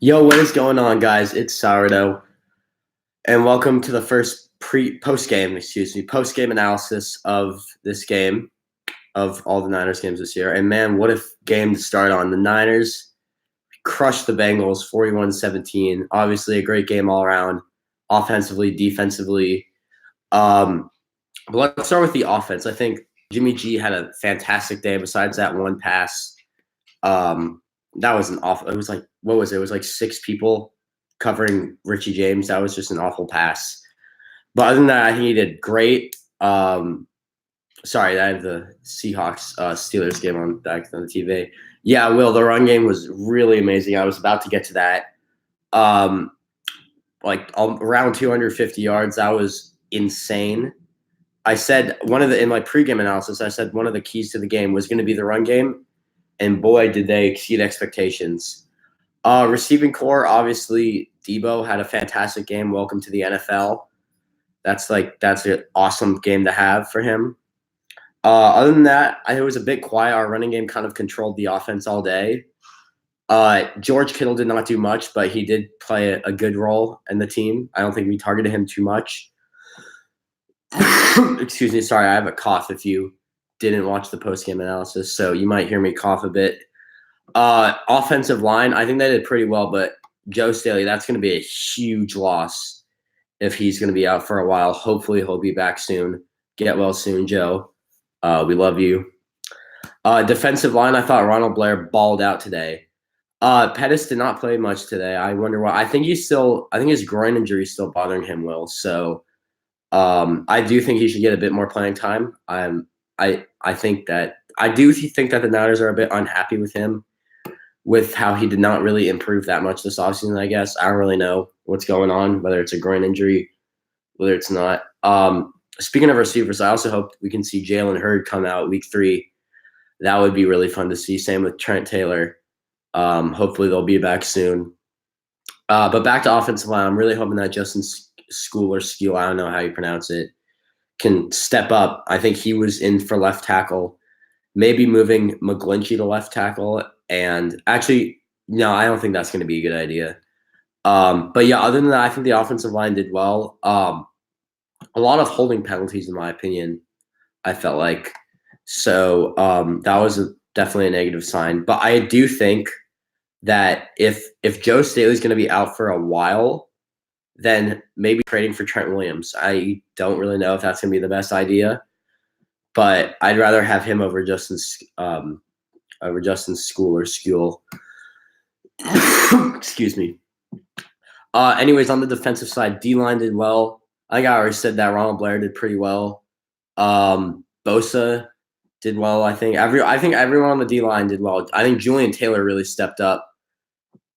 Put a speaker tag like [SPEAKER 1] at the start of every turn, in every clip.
[SPEAKER 1] Yo, what is going on, guys? It's Sourdough, and welcome to the first post game analysis of this game, of all the Niners games this year. And man, what a game to start on. The Niners crushed the Bengals 41-17. Obviously, a great game all around, offensively, defensively. But let's start with the offense. I think Jimmy G had a fantastic day. Besides that one pass, that was an awful. It was like, what was it? It was like six people covering Richie James. That was just an awful pass. But other than that, I think he did great. Sorry, I have the Seahawks Steelers game on back on the TV. Yeah, Will, the run game was really amazing. I was about to get to that. Around 250 yards. That was insane. I said in my pregame analysis, I said one of the keys to the game was going to be the run game, and boy, did they exceed expectations. Receiving core, obviously, Debo had a fantastic game. Welcome to the NFL. That's an awesome game to have for him. Other than that, it was a bit quiet. Our running game kind of controlled the offense all day. George Kittle did not do much, but he did play a good role in the team. I don't think we targeted him too much. Excuse me. Sorry, I have a cough if you didn't watch the post-game analysis, so you might hear me cough a bit. Offensive line, I think they did pretty well, but Joe Staley, that's going to be a huge loss if he's going to be out for a while. Hopefully he'll be back soon. Get well soon, Joe. We love you. Defensive line, I thought Ronald Blair balled out today. Pettis did not play much today. I wonder why. I think his groin injury is still bothering him, Will. So I do think he should get a bit more playing time. I think that the Niners are a bit unhappy with him, with how he did not really improve that much this offseason, I guess. I don't really know what's going on, whether it's a groin injury, whether it's not. Speaking of receivers, I also hope we can see Jalen Hurd come out week 3. That would be really fun to see. Same with Trent Taylor. Hopefully they'll be back soon. But back to offensive line, I'm really hoping that Justin Skule, I don't know how you pronounce it, can step up. I think he was in for left tackle, maybe moving McGlinchey to left tackle. And actually, no, I don't think that's going to be a good idea. But yeah, other than that, I think the offensive line did well. A lot of holding penalties, in my opinion, I felt like. So that was definitely a negative sign. But I do think that if Joe Staley's going to be out for a while, then maybe trading for Trent Williams. I don't really know if that's going to be the best idea, but I'd rather have him over Justin Skule. Excuse me. Anyways, on the defensive side, D-line did well. I think I already said that. Ronald Blair did pretty well. Bosa did well. I think everyone on the D-line did well. I think Julian Taylor really stepped up.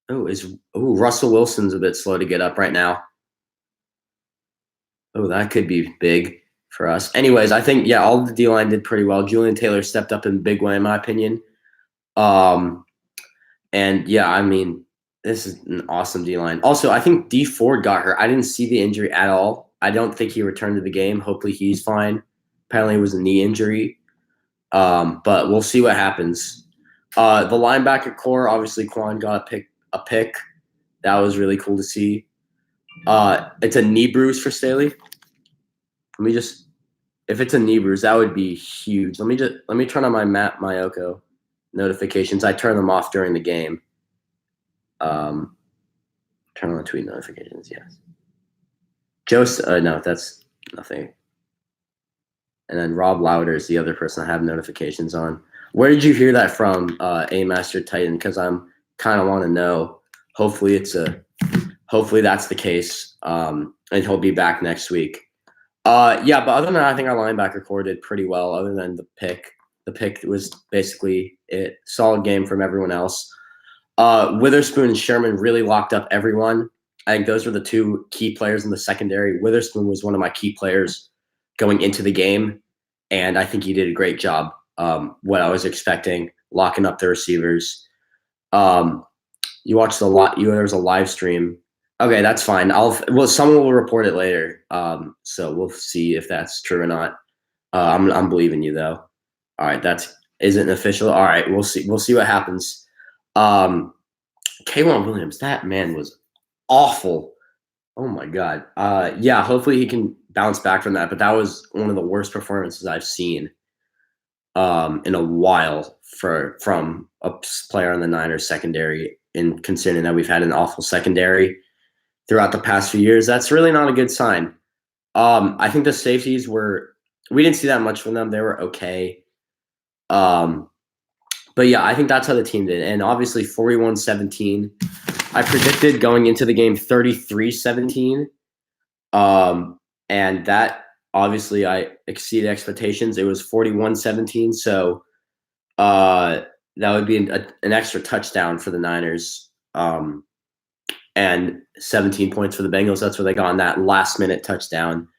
[SPEAKER 1] Russell Wilson's a bit slow to get up right now. Oh, that could be big for us. Anyways, I think, yeah, all the D-line did pretty well. Julian Taylor stepped up in a big way, in my opinion. And, yeah, I mean, this is an awesome D-line. Also, I think D Ford got hurt. I didn't see the injury at all. I don't think he returned to the game. Hopefully he's fine. Apparently it was a knee injury. But we'll see what happens. The linebacker core, obviously Quan got a pick. That was really cool to see. It's a knee bruise for Staley. If it's a knee bruise, that would be huge. Let me turn on my Matt Mayoko notifications. I turn them off during the game. Turn on tweet notifications, yes. No, that's nothing. And then Rob Lauder is the other person I have notifications on. Where did you hear that from, A Master Titan? Because I'm kind of want to know. Hopefully that's the case, and he'll be back next week. Yeah, but other than that, I think our linebacker core did pretty well. Other than the pick, was basically it. Solid game from everyone else. Witherspoon and Sherman really locked up everyone. I think those were the two key players in the secondary. Witherspoon was one of my key players going into the game, and I think he did a great job. What I was expecting, locking up the receivers. You watched there was a live stream. Okay, that's fine. Someone will report it later. So we'll see if that's true or not. I'm believing you though. All right, isn't official. All right, we'll see. We'll see what happens. K'Wan Williams, that man was awful. Oh my god. Yeah, hopefully he can bounce back from that. But that was one of the worst performances I've seen in a while from a player on the Niners secondary. In considering that we've had an awful secondary throughout the past few years, that's really not a good sign. I think the safeties we didn't see that much from them. They were okay. But yeah, I think that's how the team did. And obviously 41-17. I predicted going into the game 33-17. And that obviously I exceeded expectations. It was 41-17. So that would be an extra touchdown for the Niners. And 17 points for the Bengals. That's what they got on that last-minute touchdown.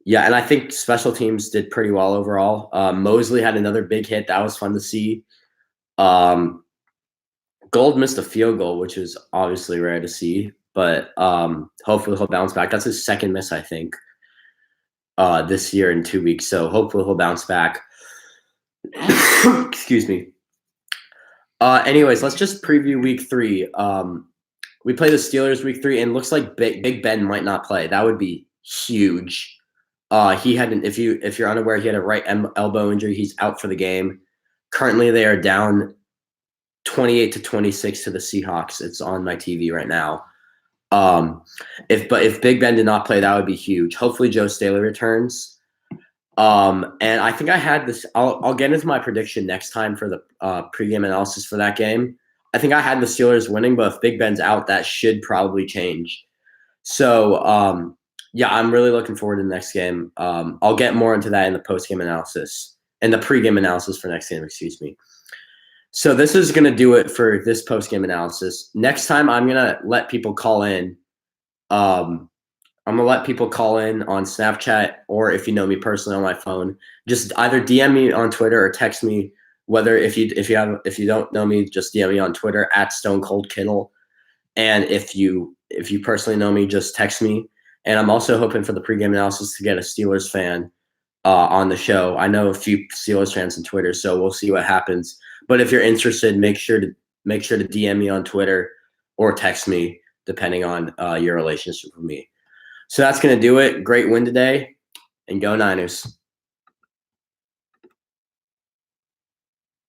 [SPEAKER 1] Yeah, and I think special teams did pretty well overall. Mosley had another big hit. That was fun to see. Gold missed a field goal, which is obviously rare to see. But hopefully he'll bounce back. That's his second miss, I think, this year in 2 weeks. So hopefully he'll bounce back. Excuse me. Anyways, let's just preview week 3. We play the Steelers week 3, and it looks like Big Ben might not play. That would be huge. He had if you're unaware, he had a right elbow injury. He's out for the game. Currently, they are down 28-26 to the Seahawks. It's on my TV right now. If Big Ben did not play, that would be huge. Hopefully, Joe Staley returns. And I think I had this. I'll get into my prediction next time for the pregame analysis for that game. I think I had the Steelers winning, but if Big Ben's out, that should probably change. So, yeah, I'm really looking forward to the next game. I'll get more into that in the postgame analysis and the pregame analysis for next game, excuse me. So this is going to do it for this postgame analysis. Next time, I'm going to let people call in. I'm going to let people call in on Snapchat, or if you know me personally on my phone, just either DM me on Twitter or text me. Whether if you don't know me, just DM me on Twitter at Stone Cold Kittle. And if you personally know me, just text me. And I'm also hoping for the pregame analysis to get a Steelers fan on the show. I know a few Steelers fans on Twitter, so we'll see what happens. But if you're interested, make sure to DM me on Twitter or text me, depending on your relationship with me. So that's going to do it. Great win today, and go Niners.